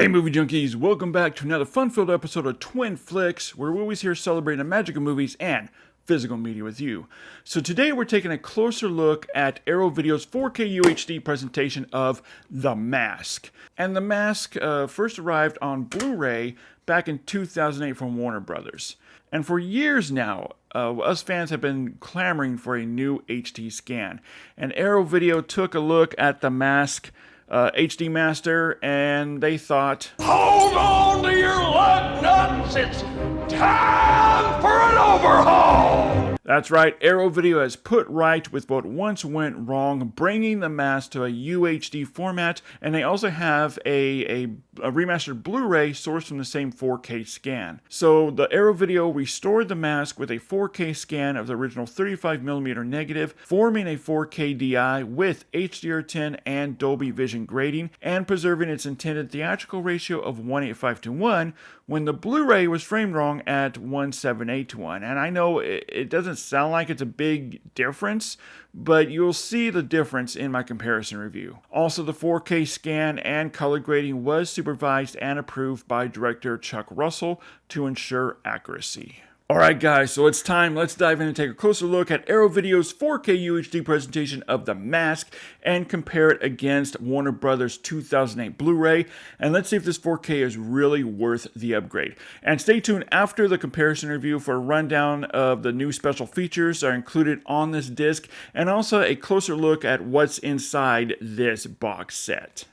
Hey movie junkies, welcome back to another fun-filled episode of Twin Flicks, where we're always here celebrating the magic of movies and physical media with you. So today we're taking a closer look at Arrow Video's 4K UHD presentation of The Mask. And The Mask first arrived on Blu-ray back in 2008 from Warner Brothers. And for years now, us fans have been clamoring for a new HD scan. And Arrow Video took a look at The Mask HD Master, and they thought, hold on to your lug nuts, it's time for an overhaul! That's right, Arrow Video has put right with what once went wrong, bringing The Mask to a UHD format, and they also have a remastered Blu-ray sourced from the same 4K scan. So the Arrow Video restored The Mask with a 4K scan of the original 35mm negative, forming a 4K DI with HDR10 and Dolby Vision grading, and preserving its intended theatrical ratio of 1:85:1, when the Blu-ray was framed wrong at 1:7:8:1. And I know it doesn't sound like it's a big difference, but you'll see the difference in my comparison review. Also, the 4K scan and color grading was supervised and approved by director Chuck Russell to ensure accuracy. Alright guys, so it's time. Let's dive in and take a closer look at Arrow Video's 4K UHD presentation of The Mask and compare it against Warner Brothers' 2008 Blu-ray, and let's see if this 4K is really worth the upgrade. And stay tuned after the comparison review for a rundown of the new special features that are included on this disc, and also a closer look at what's inside this box set.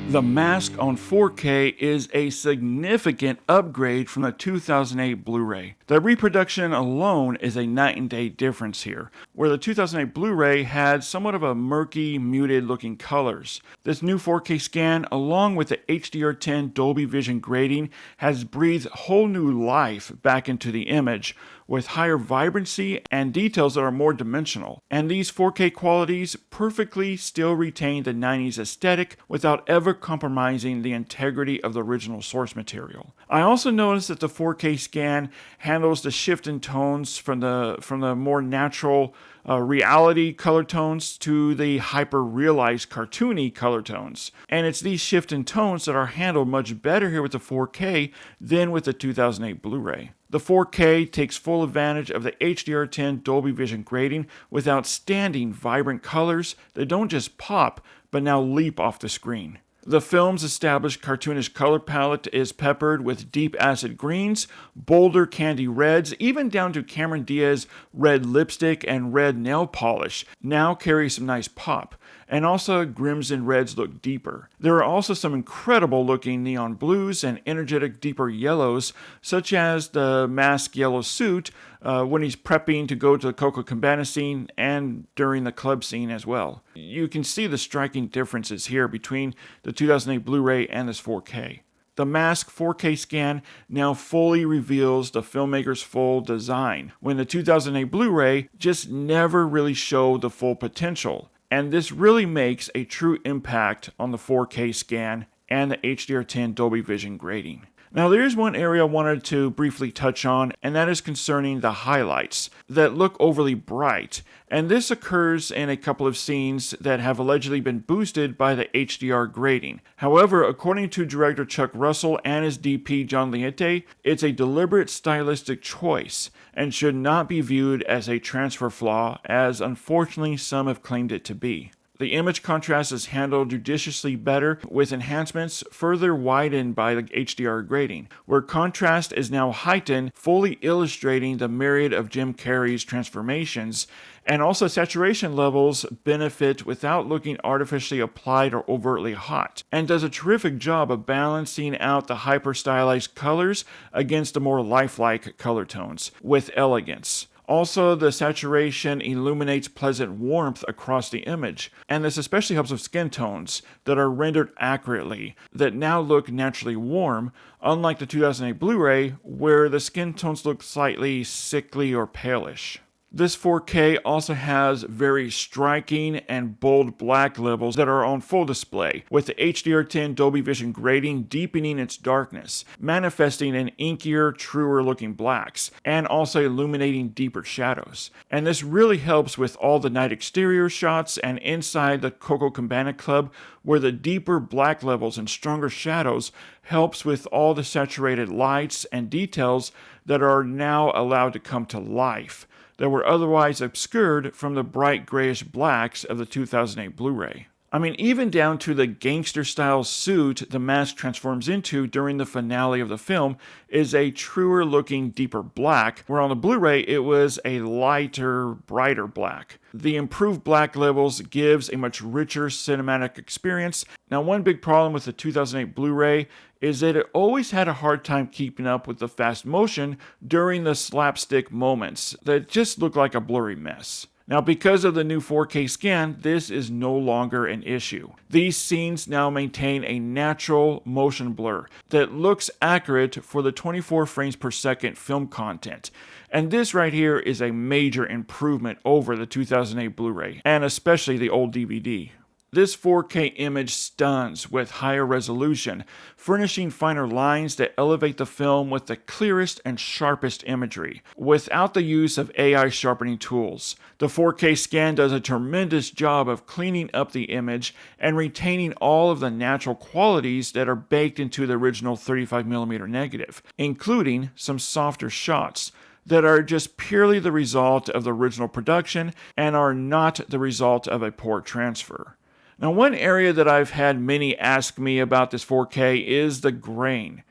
The Mask on 4K is a significant upgrade from the 2008 Blu-ray. The reproduction alone is a night and day difference here, where the 2008 Blu-ray had somewhat of a murky, muted looking colors. This new 4K scan, along with the HDR10 Dolby Vision grading, has breathed whole new life back into the image, with higher vibrancy and details that are more dimensional. And these 4K qualities perfectly still retain the 90s aesthetic without ever compromising the integrity of the original source material. I also noticed that the 4K scan handles the shift in tones from the more natural reality color tones to the hyper-realized cartoony color tones. And it's these shift in tones that are handled much better here with the 4K than with the 2008 Blu-ray. The 4K takes full advantage of the HDR10 Dolby Vision grading with outstanding vibrant colors that don't just pop, but now leap off the screen. The film's established cartoonish color palette is peppered with deep acid greens, bolder candy reds, even down to Cameron Diaz's red lipstick and red nail polish now carry some nice pop. And also crimson reds look deeper. There are also some incredible looking neon blues and energetic deeper yellows, such as the Mask yellow suit when he's prepping to go to the Coco Cabana scene and during the club scene as well. You can see the striking differences here between the 2008 Blu-ray and this 4K. The Mask 4K scan now fully reveals the filmmaker's full design, when the 2008 Blu-ray just never really showed the full potential. And this really makes a true impact on the 4K scan and the HDR10 Dolby Vision grading. Now there is one area I wanted to briefly touch on, and that is concerning the highlights that look overly bright. And this occurs in a couple of scenes that have allegedly been boosted by the HDR grading. However, according to director Chuck Russell and his DP John Liete, it's a deliberate stylistic choice and should not be viewed as a transfer flaw, as unfortunately some have claimed it to be. The image contrast is handled judiciously better, with enhancements further widened by the HDR grading, where contrast is now heightened, fully illustrating the myriad of Jim Carrey's transformations, and also saturation levels benefit without looking artificially applied or overtly hot, and does a terrific job of balancing out the hyper-stylized colors against the more lifelike color tones, with elegance. Also, the saturation illuminates pleasant warmth across the image, and this especially helps with skin tones that are rendered accurately, that now look naturally warm, unlike the 2008 Blu-ray, where the skin tones look slightly sickly or palish. This 4K also has very striking and bold black levels that are on full display, with the HDR10 Dolby Vision grading deepening its darkness, manifesting in inkier, truer looking blacks, and also illuminating deeper shadows. And this really helps with all the night exterior shots and inside the Coco Cabana Club, where the deeper black levels and stronger shadows helps with all the saturated lights and details that are now allowed to come to life, that were otherwise obscured from the bright grayish blacks of the 2008 Blu-ray. I mean, even down to the gangster-style suit the mask transforms into during the finale of the film is a truer-looking, deeper black, where on the Blu-ray it was a lighter, brighter black. The improved black levels gives a much richer cinematic experience. Now, one big problem with the 2008 Blu-ray is that it always had a hard time keeping up with the fast motion during the slapstick moments that just looked like a blurry mess. Now, because of the new 4K scan, this is no longer an issue. These scenes now maintain a natural motion blur that looks accurate for the 24 frames per second film content. And this right here is a major improvement over the 2008 Blu-ray, and especially the old DVD. This 4K image stuns with higher resolution, furnishing finer lines that elevate the film with the clearest and sharpest imagery, without the use of AI sharpening tools. The 4K scan does a tremendous job of cleaning up the image and retaining all of the natural qualities that are baked into the original 35mm negative, including some softer shots that are just purely the result of the original production and are not the result of a poor transfer. Now, one area that I've had many ask me about this 4K is the grain,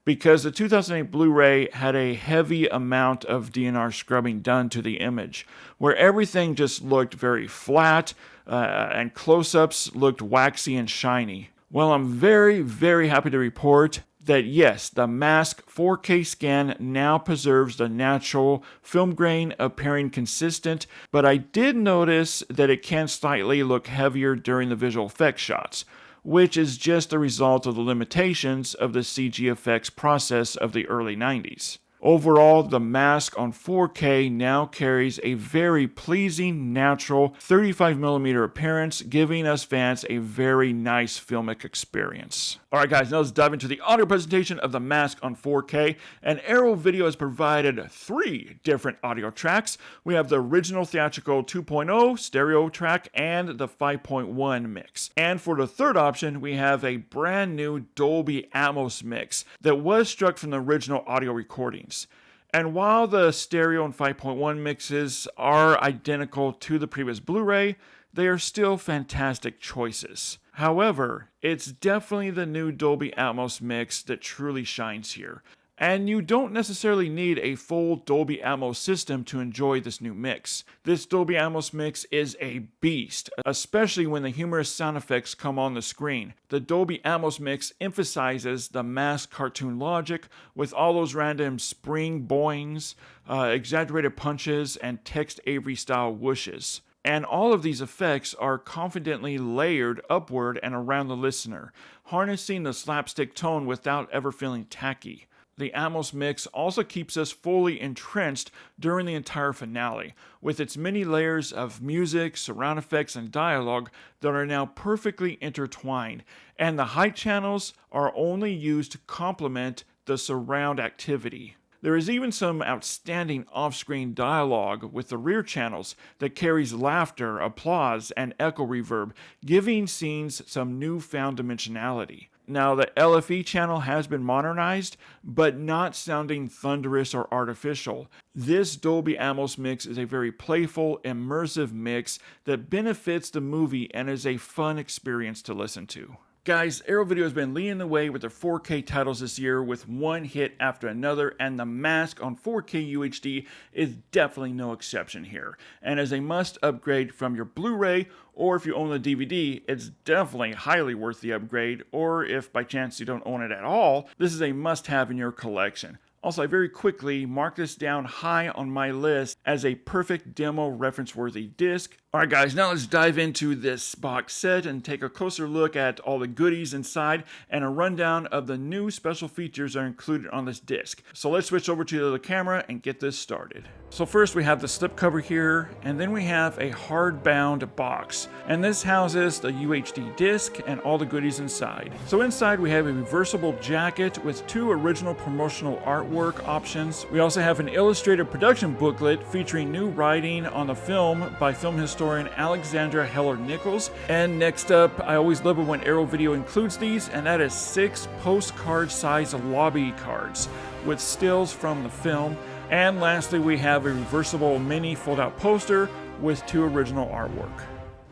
because the 2008 Blu-ray had a heavy amount of DNR scrubbing done to the image, where everything just looked very flat and close-ups looked waxy and shiny. Well, I'm very, very happy to report that yes, the mask 4K scan now preserves the natural film grain appearing consistent, but I did notice that it can slightly look heavier during the visual effects shots, which is just a result of the limitations of the CG effects process of the early 90s. Overall, the mask on 4K now carries a very pleasing, natural 35mm appearance, giving us fans a very nice filmic experience. Alright guys, now let's dive into the audio presentation of the mask on 4K. And Arrow Video has provided 3 different audio tracks. We have the original theatrical 2.0 stereo track and the 5.1 mix. And for the third option, we have a brand new Dolby Atmos mix that was struck from the original audio recordings. And while the stereo and 5.1 mixes are identical to the previous Blu-ray, they are still fantastic choices. However, it's definitely the new Dolby Atmos mix that truly shines here. And you don't necessarily need a full Dolby Atmos system to enjoy this new mix. This Dolby Atmos mix is a beast, especially when the humorous sound effects come on the screen. The Dolby Atmos mix emphasizes the mask cartoon logic with all those random spring boings, exaggerated punches, and Tex Avery style whooshes. And all of these effects are confidently layered upward and around the listener, harnessing the slapstick tone without ever feeling tacky. The Atmos mix also keeps us fully entrenched during the entire finale, with its many layers of music, surround effects, and dialogue that are now perfectly intertwined, and the height channels are only used to complement the surround activity. There is even some outstanding off-screen dialogue with the rear channels that carries laughter, applause, and echo reverb, giving scenes some newfound dimensionality. Now, the LFE channel has been modernized, but not sounding thunderous or artificial. This Dolby Atmos mix is a very playful, immersive mix that benefits the movie and is a fun experience to listen to. Guys, Arrow Video has been leading the way with their 4K titles this year with one hit after another, and The Mask on 4K UHD is definitely no exception here. And as a must upgrade from your Blu-ray, or if you own the DVD, it's definitely highly worth the upgrade, or if by chance you don't own it at all, this is a must-have in your collection. Also, I very quickly mark this down high on my list as a perfect demo reference-worthy disc Alright guys, now let's dive into this box set and take a closer look at all the goodies inside and a rundown of the new special features that are included on this disc. So let's switch over to the camera and get this started. So first we have the slipcover here, and then we have a hardbound box. And this houses the UHD disc and all the goodies inside. So inside we have a reversible jacket with 2 original promotional artwork options. We also have an illustrated production booklet featuring new writing on the film by film historian Alexandra Heller-Nichols. And next up, I always love it when Arrow Video includes these, and that is 6 postcard-sized lobby cards with stills from the film. And lastly, we have a reversible mini fold-out poster with 2 original artwork.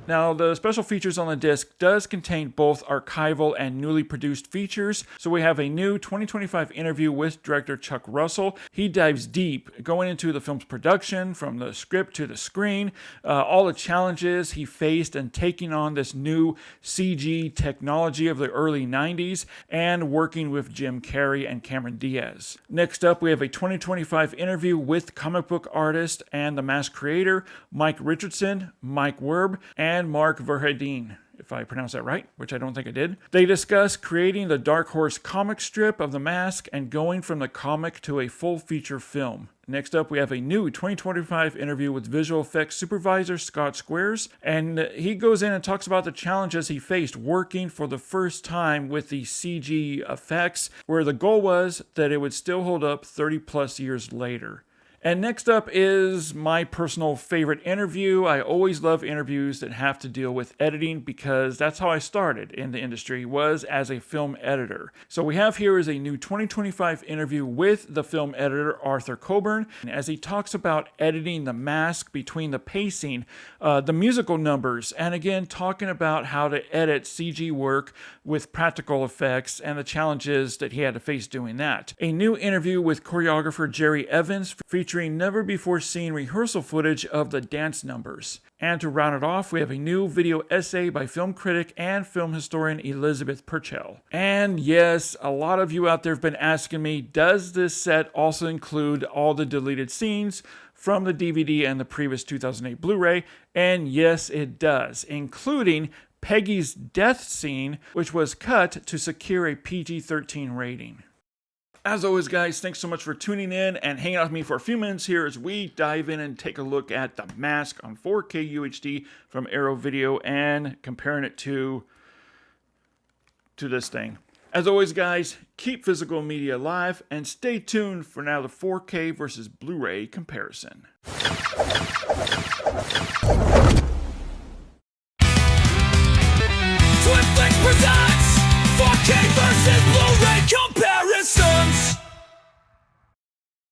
Now, the special features on the disc does contain both archival and newly produced features. So we have a new 2025 interview with director Chuck Russell. He dives deep, going into the film's production, from the script to the screen, all the challenges he faced in taking on this new CG technology of the early 90s, and working with Jim Carrey and Cameron Diaz. Next up, we have a 2025 interview with comic book artist and the mask creator Mike Richardson, Mike Werb, and Mark Verheiden, if I pronounced that right, which I don't think I did. They discuss creating the Dark Horse comic strip of The Mask and going from the comic to a full feature film. Next up, we have a new 2025 interview with visual effects supervisor Scott Squares, and he goes in and talks about the challenges he faced working for the first time with the CG effects, where the goal was that it would still hold up 30 plus years later. And next up is my personal favorite interview. I always love interviews that have to deal with editing because that's how I started in the industry, was as a film editor. So we have here is a new 2025 interview with the film editor Arthur Coburn, as he talks about editing The Mask between the pacing, the musical numbers, and again talking about how to edit CG work with practical effects and the challenges that he had to face doing that. A new interview with choreographer Jerry Evans featuring never-before-seen rehearsal footage of the dance numbers. And to round it off, we have a new video essay by film critic and film historian Elizabeth Purchell. And yes, a lot of you out there have been asking me, does this set also include all the deleted scenes from the DVD and the previous 2008 Blu-ray? And yes, it does, including Peggy's death scene, which was cut to secure a PG-13 rating. As always, guys, thanks so much for tuning in and hanging out with me for a few minutes here as we dive in and take a look at The Mask on 4K UHD from Arrow Video and comparing it to this thing. As always, guys, keep physical media alive and stay tuned for now the 4K versus Blu-ray comparison. Netflix presents 4K versus Blu-ray comparisons.